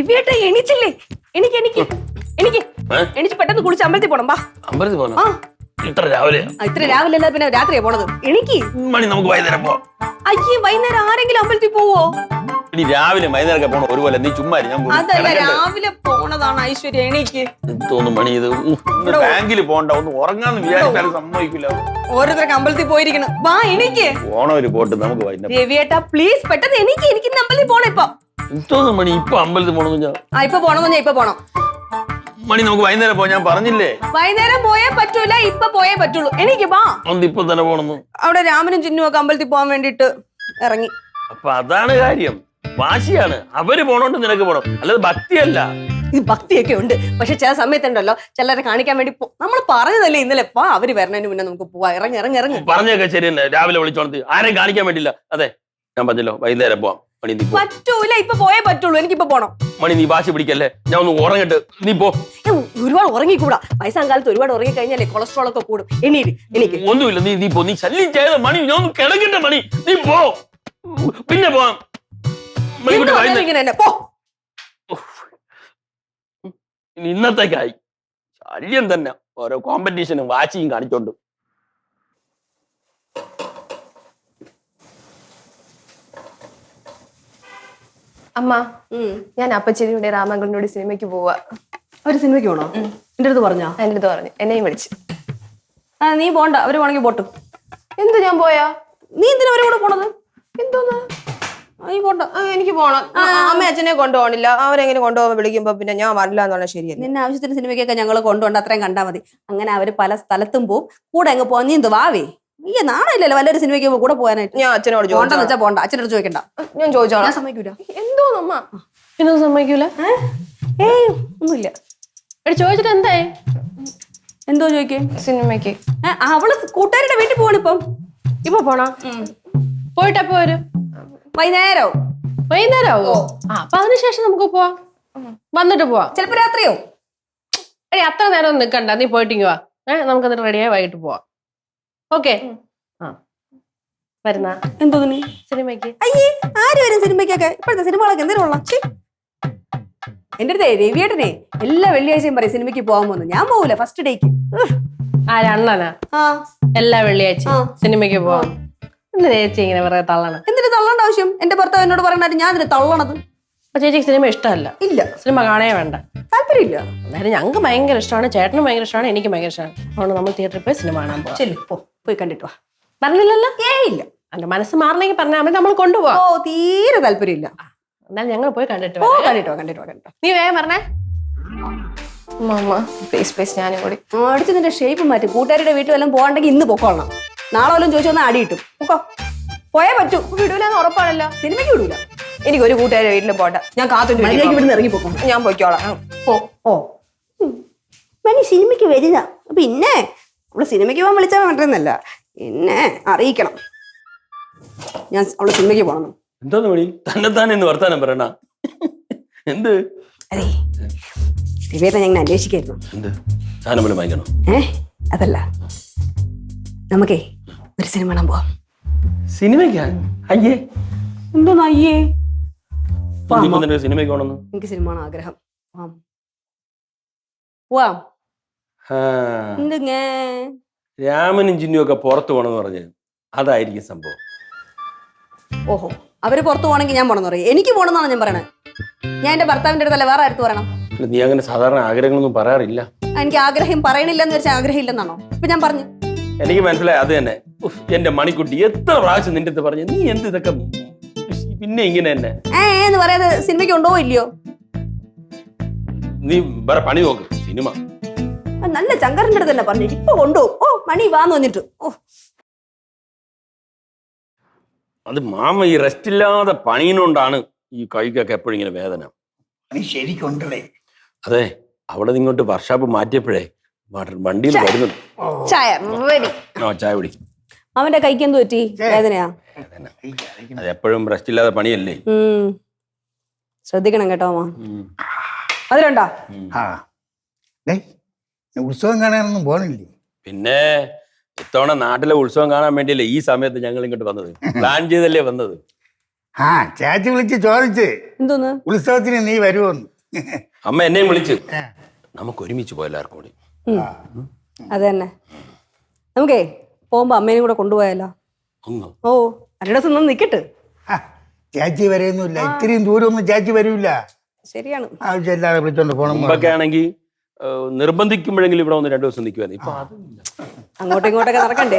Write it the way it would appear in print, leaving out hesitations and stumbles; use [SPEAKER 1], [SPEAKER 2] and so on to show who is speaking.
[SPEAKER 1] രവിയേട്ടാ എണീച്ചില്ലേ? എനിക്ക് എനിക്ക് എനിക്ക് എണീച്ച് പെട്ടെന്ന് കുളിച്ച് അമ്പലത്തിൽ പോണം. വാ.
[SPEAKER 2] അമ്പലത്തിൽ പോകണം? ഇത്ര രാവിലെ?
[SPEAKER 1] ഇത്ര രാവിലെ അല്ല പിന്നെ രാത്രിയാ പോണത്. എനിക്ക്
[SPEAKER 2] മണി നമുക്ക് വൈകുന്നേരം പോവാം.
[SPEAKER 1] അയ്യേ, വൈകുന്നേരം ആരെങ്കിലും അമ്പലത്തിൽ പോവോ?
[SPEAKER 2] ഇനി രാവിലെ വൈകുന്നേരം പോണോ ഒരുപോലെ? നീ ചുമ്മാ
[SPEAKER 1] അതല്ല, രാവിലെ പോണതാണ് ഐശ്വര്യ. എനിക്ക്
[SPEAKER 2] തോന്നുന്നു മണി ഇത് ബാങ്കിൽ പോണ്ട, ഒന്ന് ഉറങ്ങാന്ന് വിചാരിച്ചാലും സമ്മതിക്കില്ല.
[SPEAKER 1] ഓരോരുത്തർക്ക് അമ്പലത്തിൽ പോയിരിക്കണം. വാ എനിക്ക്
[SPEAKER 2] ഓണം ഒരു പോട്ട് നമുക്ക് വൈകുന്നേരം.
[SPEAKER 1] രവിയേട്ടാ പ്ലീസ് പെട്ടെന്ന് എനിക്ക് അമ്പലത്തിൽ പോണം. ഇപ്പൊ
[SPEAKER 2] തോന്നുന്നു മണി ഇപ്പൊ അമ്പലത്തിൽ പോണെന്ന്.
[SPEAKER 1] ഇപ്പൊ പോണം. ഇപ്പൊ പോണം
[SPEAKER 2] മണി നമുക്ക് വൈകുന്നേരം പോവാം. ഞാൻ പറഞ്ഞില്ലേ
[SPEAKER 1] വൈകുന്നേരം പോയേ പറ്റൂല, ഇപ്പൊ പോയേ പറ്റുള്ളൂ. എനിക്ക് വാ.
[SPEAKER 2] ഇപ്പൊ തന്നെ പോണെന്ന്.
[SPEAKER 1] അവിടെ രാമനും ചിന്നും ഒക്കെ അമ്പലത്തിൽ പോകാൻ വേണ്ടിട്ട് ഇറങ്ങി.
[SPEAKER 2] അപ്പൊ അതാണ് കാര്യം. വാശിയാണ്. അവര് പോണോണ്ട് നിനക്ക് പോണം, അല്ലാതെ ഭക്തിയല്ല.
[SPEAKER 1] ഇത് ഭക്തിയൊക്കെ ഉണ്ട്, പക്ഷെ ചില സമയത്തുണ്ടല്ലോ ചിലരെ കാണിക്കാൻ വേണ്ടി നമ്മൾ പറഞ്ഞതല്ലേ ഇന്നലെ. വാ, അവര് വരണതിന് മുന്നേ നമുക്ക് പോവാ. ഇറങ്ങി
[SPEAKER 2] പറഞ്ഞൊക്കെ ശരി തന്നെ. രാവിലെ വിളിച്ചോണത് ആരെയും കാണിക്കാൻ വേണ്ടില്ല. അതെ, ഞാൻ പറഞ്ഞല്ലോ വൈകുന്നേരം പോവാം. മണി നീ
[SPEAKER 1] പറ്റൂല, ഇപ്പൊ പോയേ പറ്റുള്ളൂ. എനിക്കിപ്പോ പോണം.
[SPEAKER 2] മണി നീ വാശി പിടിക്കല്ലേ, ഞാൻ ഒന്ന് ഉറങ്ങട്ട്. നീ പോ.
[SPEAKER 1] ഒരുപാട് ഉറങ്ങിക്കൂടാ. വയസ്സാം കാലത്ത് ഒരുപാട് ഉറങ്ങി കഴിഞ്ഞാലേ കൊളസ്ട്രോൾ ഒക്കെ കൂടും. എനിക്ക്
[SPEAKER 2] ഒന്നുമില്ല. നീ പോ. നീ ശല്യം ചെയ്ത മണി. ഞാൻ ഒന്ന് കിടക്കട്ടെ മണി. നീ പോ, പിന്നെ പോവാം. ഇന്നത്തേക്കായി ശല്യം തന്നെ. ഓരോ കോമ്പറ്റീഷനും വാശിയും കാണിച്ചോണ്ട്.
[SPEAKER 3] അമ്മ, ഞാൻ അപ്പച്ചേരിയുടെ രാമങ്കലിനോട് സിനിമയ്ക്ക് പോവാ.
[SPEAKER 1] അവര് സിനിമയ്ക്ക് പോണോ? എന്റെ അടുത്ത് പറഞ്ഞോ?
[SPEAKER 3] എന്റെ അടുത്ത് പറഞ്ഞു, എന്നെയും വിളിച്ചു.
[SPEAKER 1] നീ പോണ്ട, അവര് വേണമെങ്കിൽ പോട്ടു.
[SPEAKER 3] എന്ത് ഞാൻ പോയാ?
[SPEAKER 1] നീ എന്തിനാ അവരെ കൂടെ പോണത്?
[SPEAKER 3] എന്തോന്ന്?
[SPEAKER 1] നീ പോണ്ട.
[SPEAKER 3] എനിക്ക് പോണം. അമ്മ അച്ഛനെ കൊണ്ടുപോകണില്ല. അവരെങ്ങനെ കൊണ്ടുപോകാൻ വിളിക്കുമ്പോ പിന്നെ ഞാൻ വരില്ല എന്നുള്ള ശരിയല്ല.
[SPEAKER 1] നിന്നെ ആവശ്യത്തിന് സിനിമയ്ക്കൊക്കെ ഞങ്ങൾ കൊണ്ടുപോകണ്ട, അത്രയും കണ്ടാൽ മതി. അങ്ങനെ അവര് പല സ്ഥലത്തും പോവും. കൂടെ അങ്ങ് പോവാൻ നീ എന്ത് വാവേ? നീ നാണമില്ലല്ലോ വല്ലൊരു സിനിമയ്ക്ക് കൂടെ പോകാനായിട്ട്.
[SPEAKER 3] ഞാൻ അച്ഛനോട്
[SPEAKER 1] പോണ്ടെന്ന് വെച്ചാൽ പോണ്ട. അച്ഛനോട് ചോദിക്കണ്ട.
[SPEAKER 3] ഞാൻ ചോദിച്ചോളാം.
[SPEAKER 1] ഞാൻ സമ്മതിക്കൂല.
[SPEAKER 3] എന്തോന്നമ്മ പിന്നെ സമ്മതിക്കൂല?
[SPEAKER 1] ഒന്നുമില്ല.
[SPEAKER 3] എടി ചോദിച്ചിട്ട് എന്തായി?
[SPEAKER 1] എന്തോ ചോദിക്കേ?
[SPEAKER 3] സിനിമയ്ക്ക്
[SPEAKER 1] അവള് കൂട്ടുകാരുടെ വീട്ടിൽ പോവാണ് ഇപ്പം.
[SPEAKER 3] ഇപ്പൊ പോണോ? പോയിട്ടപ്പോ വരും. വൈകുന്നേരമാവോ? അപ്പൊ അതിനുശേഷം നമുക്ക് പോവാം. വന്നിട്ട് പോവാം.
[SPEAKER 1] ചിലപ്പോ രാത്രിയോ?
[SPEAKER 3] എടി അത്ര നേരം ഒന്നും നിക്കണ്ട, നീ പോയിട്ടിങ്ങ് വാ. നമുക്ക് എന്നിട്ട് റെഡിയായി വൈകിട്ട് പോവാം. ഓക്കെ? വരുന്ന
[SPEAKER 1] എന്തോ
[SPEAKER 3] സിനിമയ്ക്ക്?
[SPEAKER 1] അയ്യേ, ആര് വരും സിനിമയ്ക്കൊക്കെ? ഇപ്പോഴത്തെ സിനിമകളൊക്കെ എന്തേലും ഉള്ള എന്റെ അടുത്ത് രവിയേട്ടനെ എല്ലാ വെള്ളിയാഴ്ചയും പറയും സിനിമയ്ക്ക് പോകാൻ പോകുന്നു. ഞാൻ പോകൂല ഫസ്റ്റ് ഡേക്ക്.
[SPEAKER 3] അണ്ണനാ എല്ലാ വെള്ളിയാഴ്ചയും സിനിമയ്ക്ക് പോവാം. ചേച്ചി ഇങ്ങനെ പറയാ തള്ളണം.
[SPEAKER 1] എന്തിനു തള്ളേണ്ട ആവശ്യം? എന്റെ ഭർത്താവ് എന്നോട് പറഞ്ഞാൽ ഞാൻ ഇതിന് തള്ളണത്.
[SPEAKER 3] അപ്പൊ ചേച്ചിക്ക് സിനിമ ഇഷ്ടമല്ല?
[SPEAKER 1] ഇല്ല,
[SPEAKER 3] സിനിമ കാണേ വേണ്ട.
[SPEAKER 1] താല്പര്യമില്ല.
[SPEAKER 3] അതായത് ഞങ്ങൾക്ക് ഭയങ്കര ഇഷ്ടമാണ്, ചേട്ടനും ഭയങ്കര ഇഷ്ടമാണ്, എനിക്ക് ഭയങ്കര ഇഷ്ടമാണ്. അതുകൊണ്ട് നമ്മൾ തിയേറ്ററിൽ പോയി സിനിമ കാണാൻ പോവാം.
[SPEAKER 1] ശരി, പോയി കണ്ടിട്ട് വാ.
[SPEAKER 3] പറഞ്ഞില്ലല്ലോ?
[SPEAKER 1] ഇല്ല.
[SPEAKER 3] എന്റെ മനസ്സ് മാറണമെങ്കിൽ പറഞ്ഞാൽ മതി, നമ്മൾ കൊണ്ടുപോവാം.
[SPEAKER 1] തീരെ താല്പര്യമില്ല.
[SPEAKER 3] എന്നാലും ഞങ്ങൾ പോയി കണ്ടിട്ട് നീ വേഗം പറഞ്ഞേ. പ്ലീസ് ഞാനും കൂടി
[SPEAKER 1] അടിച്ച് നിന്റെ ഷേപ്പ് മാറ്റി. കൂട്ടുകാരുടെ വീട്ടിൽ വല്ലതും പോകണ്ടെങ്കിൽ ഇന്ന് പൊക്കോളണം. നാളെ വല്ലതും ചോദിച്ചു വന്നാൽ അടി കിട്ടും. പൊക്കോ, പോയേ പറ്റൂ.
[SPEAKER 3] വിടൂലെന്ന് ഉറപ്പാണല്ലോ?
[SPEAKER 1] സിനിമയ്ക്ക് വിടൂല.
[SPEAKER 3] എനിക്ക് ഒരു കൂട്ടുകാരുടെ വീട്ടിൽ പോട്ടെ. ഞാൻ കാത്തിട്ട്
[SPEAKER 1] ഇവിടുന്ന് ഇറങ്ങി പോക്കോ.
[SPEAKER 3] ഞാൻ പോയിക്കോളാം.
[SPEAKER 1] മണി സിനിമയ്ക്ക് വരിക. പിന്നെ അവള് സിനിമയ്ക്ക് പോകാൻ വിളിച്ചാൽ വേണ്ടെന്നല്ല, എന്നെ അറിയിക്കണം ഞാൻ അവള് സിനിമയ്ക്ക് പോകണം.
[SPEAKER 2] എന്തോന്ന് മണി തന്നെത്താനെന്ന് വർത്താനം പറയണ? എന്ത്?
[SPEAKER 1] അതെ, രവിയേട്ടനെ ഞങ്ങൾ അന്വേഷിക്കായിരുന്നു.
[SPEAKER 2] എന്ത് സാധനം വാങ്ങിക്കണോ?
[SPEAKER 1] അതല്ല, നമുക്കേ ഒരു സിനിമ കാണാൻ പോവാം.
[SPEAKER 2] സിനിമയ്ക്കാ? അയ്യേ,
[SPEAKER 1] എന്തോന്ന് അയ്യേ?
[SPEAKER 2] സിനിമയ്ക്ക് പോണെന്ന്
[SPEAKER 1] എനിക്ക് സിനിമ ആഗ്രഹം. പോവാം.
[SPEAKER 2] രാമനും ചിന്നും ഒക്കെ പുറത്തു പോണെന്ന് പറഞ്ഞു. അതായിരിക്കും സംഭവം.
[SPEAKER 1] ഓഹോ, അവര് പുറത്തു പോകണമെങ്കിൽ ഞാൻ പോണെന്ന് പറയും. എനിക്ക് പോണെന്നാണ് ഞാൻ പറയണത്. ഞാൻ എന്റെ ഭർത്താവിന്റെ അടുത്തല്ല വേറെ അടുത്ത് പറയണം.
[SPEAKER 2] നീ അങ്ങനെ സാധാരണ ആഗ്രഹങ്ങളൊന്നും പറയാറില്ല.
[SPEAKER 1] എനിക്ക് ആഗ്രഹം പറയണില്ലെന്ന് വെച്ചാൽ ആഗ്രഹം ഇല്ലെന്നാണോ ഇപ്പൊ ഞാൻ പറഞ്ഞു?
[SPEAKER 2] എനിക്ക് മനസ്സിലായി. അത് തന്നെ. എന്റെ മണിക്കുട്ടി എത്ര പ്രാവശ്യം നിന്റെ അടുത്ത് പറഞ്ഞു, നീ എന്ത് ഇതൊക്കെ പിന്നെ ഇങ്ങനെ തന്നെ
[SPEAKER 1] എന്ന് പറയാതെ സിനിമയ്ക്ക് കൊണ്ടുപോകോ ഇല്ലയോ?
[SPEAKER 2] നീ വേറെ പണി നോക്ക്. സിനിമ
[SPEAKER 1] നല്ല ചങ്കറിന്റെ അടുത്ത് തന്നെ പറഞ്ഞു ഇപ്പൊ കൊണ്ടുപോകും. മണി വാന്ന് വന്നിട്ട്.
[SPEAKER 2] അത് മാമ ഈ റെസ്റ്റ് ഇല്ലാതെ പണിയുന്നോണ്ടാണ് ഈ കൈക്കൊക്കെ എപ്പോഴും ഇങ്ങനെ വേദന.
[SPEAKER 4] ശരിക്കൊണ്ടേ.
[SPEAKER 2] അതെ, അവിടെ ഇങ്ങോട്ട് വർക്ക്ഷോപ്പ് മാറ്റിയപ്പോഴേ വണ്ടിയിൽ വരുന്നത്. ചായ കുടി.
[SPEAKER 1] അവന്റെ കൈക്ക് എന്ത് പറ്റി? വേദനയാ?
[SPEAKER 2] അത് എപ്പോഴും റെസ്റ്റ് ഇല്ലാതെ പണിയല്ലേ.
[SPEAKER 1] ശ്രദ്ധിക്കണം കേട്ടോ മാ. അതിലുണ്ടോ?
[SPEAKER 4] ഉത്സവം കാണാനൊന്നും പോണില്ലേ?
[SPEAKER 2] പിന്നെ ഇത്തവണ നാട്ടിലെ ഉത്സവം കാണാൻ വേണ്ടിയല്ലേ ഈ സമയത്ത് ഞങ്ങൾ ഇങ്ങോട്ട് വന്നത്. പ്ലാൻ ചെയ്തല്ലേ വന്നത്.
[SPEAKER 4] ആ ചേച്ചി വിളിച്ച് ചോദിച്ച്
[SPEAKER 1] എന്തോന്ന്?
[SPEAKER 4] ഉത്സവത്തിന് നീ വരുമോന്ന്.
[SPEAKER 2] അമ്മ എന്നെയും വിളിച്ച് നമുക്ക് ഒരുമിച്ച് പോയി എല്ലാവർക്കും കൂടി.
[SPEAKER 1] അത് തന്നെ. നമുക്കേ പോകുമ്പോ അമ്മേനും കൂടെ കൊണ്ടുപോയാലോ?
[SPEAKER 2] ഒന്ന്
[SPEAKER 1] ഓ, രണ്ട് ദിവസം നിന്ന് നിക്കട്ട്.
[SPEAKER 4] ആ, ചേച്ചി വരെയൊന്നുമില്ല, ഇത്രയും ദൂരമൊന്നും ചേച്ചി വരൂല.
[SPEAKER 1] ശരിയാണ്.
[SPEAKER 4] ആവശ്യമില്ലാതെ വിളിച്ചോണ്ട് പോണം.
[SPEAKER 2] മുമ്പൊക്കെ ആണെങ്കിൽ നിർബന്ധിക്കുമ്പോഴെങ്കിലും ഇവിടെ ഒന്ന് 2 ദിവസം നിൽക്കുവായിരുന്നു. ഇപ്പൊ അതില്ല.
[SPEAKER 1] അങ്ങോട്ടും ഇങ്ങോട്ടൊക്കെ നടക്കണ്ടേ?